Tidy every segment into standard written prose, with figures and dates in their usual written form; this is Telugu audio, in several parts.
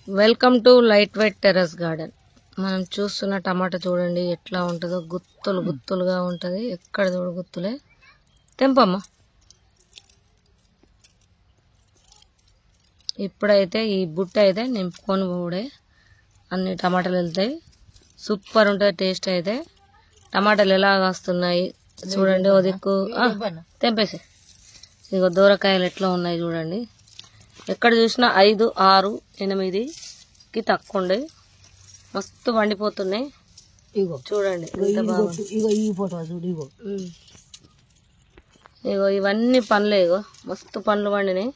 Welcome to light weight terrace garden. మనం చూస్తున్న టమాటా చూడండి ఎట్లా ఉంటుందో, గుత్తులు గుత్తులుగా ఉంటుంది. ఎక్కడ చూడు గుత్తులే. తెంపమ్మా. ఇప్పుడైతే ఈ బుట్ట అయితే నింపుకొని పోడే అన్ని టమాటాలు వెళ్తాయి. సూపర్ ఉంటుంది టేస్ట్ అయితే. టమాటాలు ఎలా వస్తున్నాయి చూడండి. ఓ దిక్కు తెంపేసి. ఇగో దూరకాయలు ఎట్లా ఉన్నాయి చూడండి. ఎక్కడ చూసినా 5, 6, 8కి తక్కువ ఉండే మస్తు వండిపోతున్నాయి. ఇగో చూడండి ఇగో ఇవన్నీ పండ్లే. ఇగో మస్తు పండ్లు వండినాయి.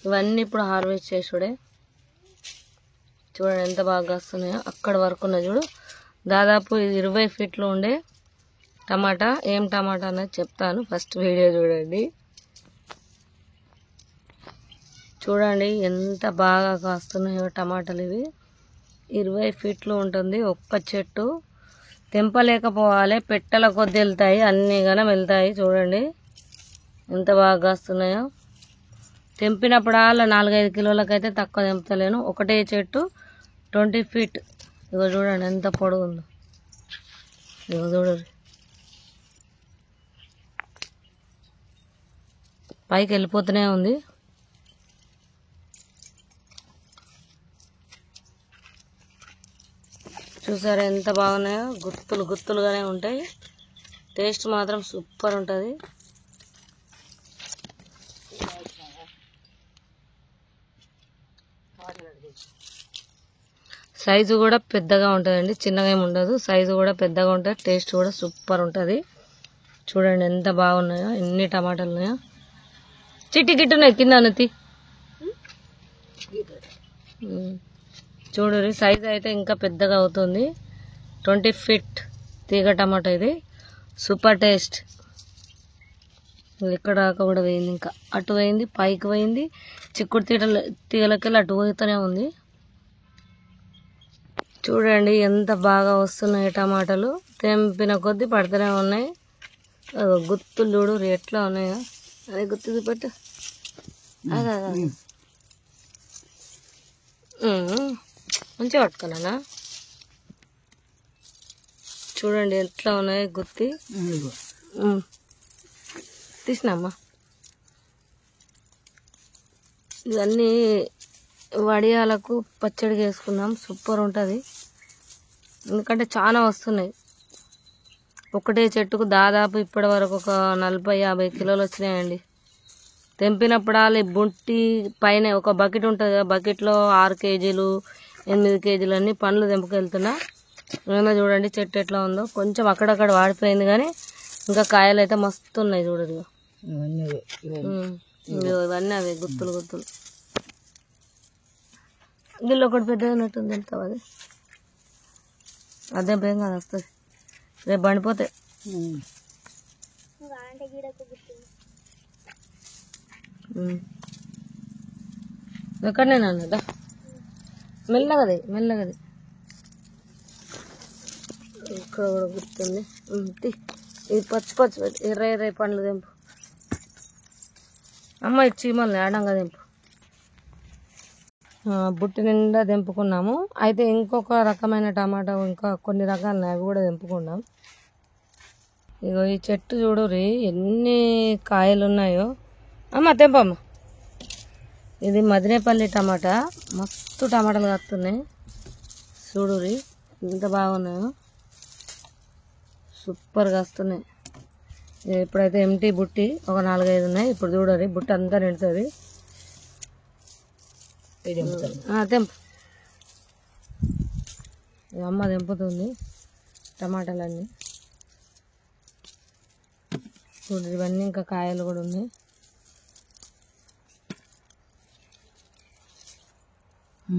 ఇవన్నీ ఇప్పుడు హార్వెస్ట్ చేసుడే. చూడండి ఎంత బాగా వస్తున్నాయో. అక్కడ వరకు ఉన్నాయి చూడు. దాదాపు 20 ఫీట్లు ఉండే టమాటా. ఏం టమాటా అనేది చెప్తాను, ఫస్ట్ వీడియో చూడండి. చూడండి ఎంత బాగా కాస్తున్నాయో టమాటాలు. ఇవి 20 ఫీట్లు ఉంటుంది ఒక్క చెట్టు. తెంపలేకపోవాలి, పెట్టెల కొద్ది వెళ్తాయి, అన్ని గనం వెళ్తాయి. చూడండి ఎంత బాగా కాస్తున్నాయో. తెంపినప్పుడల్లా 4-5 కిలోలకైతే తక్కువ తెంపుతలేను. ఒకటే చెట్టు 20 ఫీట్. ఇగో చూడండి ఎంత పొడుగు ఉందో. ఇగో చూడండి పైకి వెళ్ళిపోతూనే ఉంది. చూసారా ఎంత బాగున్నాయో. గుత్తులు గుత్తులుగానే ఉంటాయి. టేస్ట్ మాత్రం సూపర్ ఉంటుంది. సైజు కూడా పెద్దగా ఉంటుందండి, చిన్నగా ఏమి ఉండదు. సైజు కూడా పెద్దగా ఉంటుంది. టేస్ట్ కూడా సూపర్ ఉంటుంది. చూడండి ఎంత బాగున్నాయో. ఎన్ని టమాటాలు ఉన్నాయో. చిట్టి గిట్టున్నాయి కింద నతి. చూడండి సైజ్ అయితే ఇంకా పెద్దగా అవుతుంది. 20 ఫీట్ తీగ టమాటా ఇది. Super taste. ఇక్కడ దాకా కూడా పోయింది, ఇంకా అటు పోయింది, పైకి పోయింది. చిక్కుడు తీగలకెళ్ళి అటు పోతూనే ఉంది. చూడండి ఎంత బాగా వస్తున్నాయి టమాటాలు. తెంపిన కొద్దీ పడుతూనే ఉన్నాయి. గుత్తులు చూడు ఎట్లా ఉన్నాయో. అదే గుర్తు చూపెట్టు. అదే మంచిగా పట్టుకున్నానా. చూడండి ఎట్లా ఉన్నాయి గుత్తి. తీసినామ్మా. ఇవన్నీ వడియాలకు పచ్చడి చేసుకున్నాం. సూపర్ ఉంటుంది. ఎందుకంటే చాలా వస్తున్నాయి. ఒకటే చెట్టుకు దాదాపు ఇప్పటి వరకు ఒక 40-50 కిలోలు వచ్చినాయండి. తెంపినప్పుడాలి బుట్టి పైన ఒక బకెట్ ఉంటుంది. బకెట్లో 6 కేజీలు 8 కేజీలు అన్ని పండ్లు తెంపుకెళ్తున్నా. ఏమన్నా చూడండి చెట్టు ఎట్లా ఉందో. కొంచెం అక్కడక్కడ వాడిపోయింది కానీ ఇంకా కాయలు అయితే మస్తు ఉన్నాయి. చూడదు ఇవన్నీ అవే గుత్తులు గుత్తులు. గిల్లు ఒకటి పెద్దగా ఉన్నట్టుంది. వెళ్తావు అది అదే భయం కాదు, వస్తుంది రేపు బండిపోతాయి. ఎక్కడనే అన్నదా మెల్లగది మెల్లగది. ఇక్కడ కూడా గుర్తుంది. ఇది పచ్చి పచ్చి ఎర్ర పండ్లు తెంపు. అమ్మ ఇది చీమల్ని ఆడంగా తెంపు. బుట్టి నిండా తెంపుకున్నాము. అయితే ఇంకొక రకమైన టమాటా ఇంకా కొన్ని రకాలు అవి కూడా తెంపుకున్నాం. ఇగో ఈ చెట్టు చూడురి ఎన్ని కాయలు ఉన్నాయో. అమ్మ తెంపమ్మ. ఇది మదినేపల్లి టమాటా. మస్తు టమాటాలు కాస్తున్నాయి. చూడురి ఎంత బాగున్నాయో. సూపర్గా వస్తున్నాయి. ఇప్పుడైతే ఎంటీ బుట్టి ఒక 4-5 ఉన్నాయి. ఇప్పుడు చూడరి బుట్టి అంతా నిండుతుంది. తెంపు. అమ్మ తెంపుతుంది టమాటాలన్నీ. చూడు ఇవన్నీ ఇంకా కాయలు కూడా ఉన్నాయి.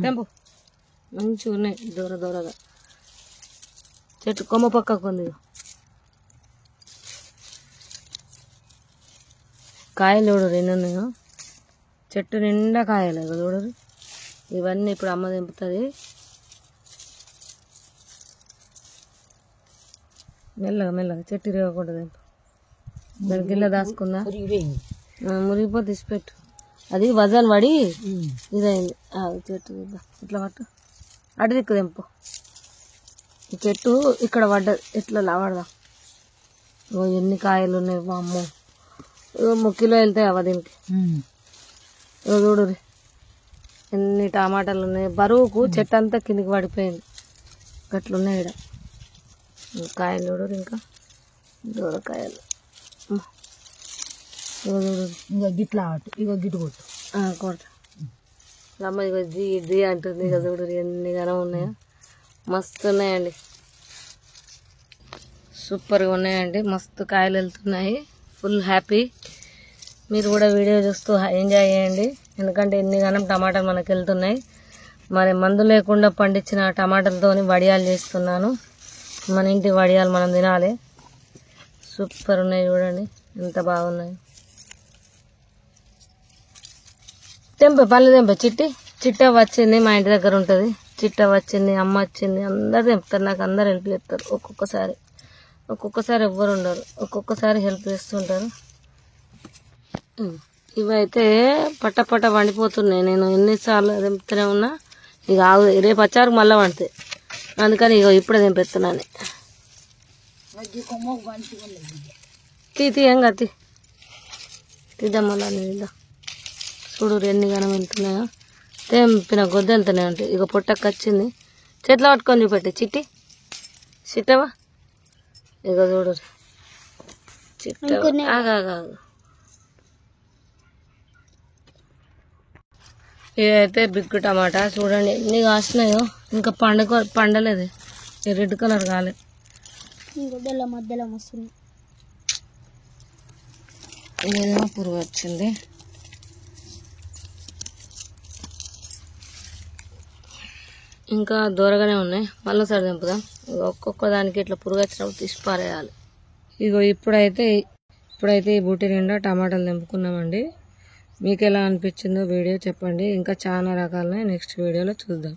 తెంపు. మంచిగా ఉన్నాయి దూరగా. చెట్టు కొమ్మ పక్కకు ఉంది. కాయలు చూడు 2 ఉన్నాయో. చెట్టు నిండా కాయలు చూడరు. ఇవన్నీ ఇప్పుడు అమ్మ తెంపుతుంది. మెల్లగా మెల్లగా చెట్టు ఇరగకుండా తెంపు. దాని గిల్ల దాచుకుందా. మురిగిపోతే తీసిపెట్టు. అది వజన్ పడి ఇదైంది. చెట్టు ఇట్లా పట్టు, అటు దిక్కు తెంపు. ఈ చెట్టు ఇక్కడ పడ్డది, ఎట్లా లావడదాం. ఎన్ని కాయలు ఉన్నాయి అమ్మో, 3 కిలో వెళ్తాయి అవ్వ దీనికి. చూడు ఎన్ని టమాటాలు ఉన్నాయి. బరువుకు చెట్టు అంతా కిందికి పడిపోయింది. గట్లున్నాయి ఇక్కడ కాయలు. చూడు ఇంకా దూరకాయలు. ఇగో గిట్లా ఇగో గిట్టు కొట్టు కొట్ట అమ్మ. ఇగో ఇది అంటుంది. ఇక చూడు ఎన్ని గనం ఉన్నాయో, మస్తు ఉన్నాయండి, సూపర్గా ఉన్నాయండి. మస్తు కాయలు వెళ్తున్నాయి. Full happy. మీరు కూడా వీడియో చూస్తూ ఎంజాయ్ చేయండి. ఎందుకంటే ఎన్ని గనం టమాటాలు మనకు వెళ్తున్నాయి. మరి మందు లేకుండా పండించిన టమాటాలతోని వడియాలు చేస్తున్నాను. మన ఇంటి వడియాలు మనం తినాలి. సూపర్ ఉన్నాయి చూడండి, ఎంత బాగున్నాయి. తెంప పళ్ళు తెంప. చిట్ట వచ్చింది, మా ఇంటి దగ్గర ఉంటుంది. చిట్ట వచ్చింది, అమ్మ వచ్చింది, అందరు తెంపుతారు. నాకు అందరు హెల్ప్ చేస్తారు. ఒక్కొక్కసారి ఎవ్వరు ఉండరు, ఒక్కొక్కసారి హెల్ప్ చేస్తుంటారు. ఇవైతే పట్ట వండిపోతున్నాయి. నేను ఎన్నిసార్లు తెంపుతూనే ఉన్నా. ఇక రేపు వచ్చారు మళ్ళీ వండుతాయి. అందుకని ఇక ఇప్పుడే తెంపెత్తున్నాను. ఏం కత్తి తీద్దామల్లా నీళ్ళ. చూడు ఎన్ని గనం వెళ్తున్నాయో. తెంపిన గొద్ద వెళ్తూనే ఉంటాయి. ఇక పొట్టకు వచ్చింది, చేతిలో పట్టుకొని చూపెట్టి. చిట్టవా ఇక చూడు ఆగా. ఇదైతే బిగ్ టమాటా. చూడండి ఎన్ని కాసినాయో. ఇంకా పండలేదు, రెడ్ కలర్ కాలే. మధ్యలో వస్తుంది. ఇదేమో పురుగు వచ్చింది. ఇంకా దూరగానే ఉన్నాయి. మళ్ళీ సరి తెంపుదాం. ఒక్కొక్క దానికి ఇట్లా పురుగు వచ్చినప్పుడు తీసి పారేయాలి. ఇగో ఇప్పుడైతే ఈ బూటి నిండా టమాటాలు తెంపుకున్నామండి. మీకు ఎలా అనిపించిందో వీడియో చెప్పండి. ఇంకా చాలా రకాలనే నెక్స్ట్ వీడియోలో చూద్దాం.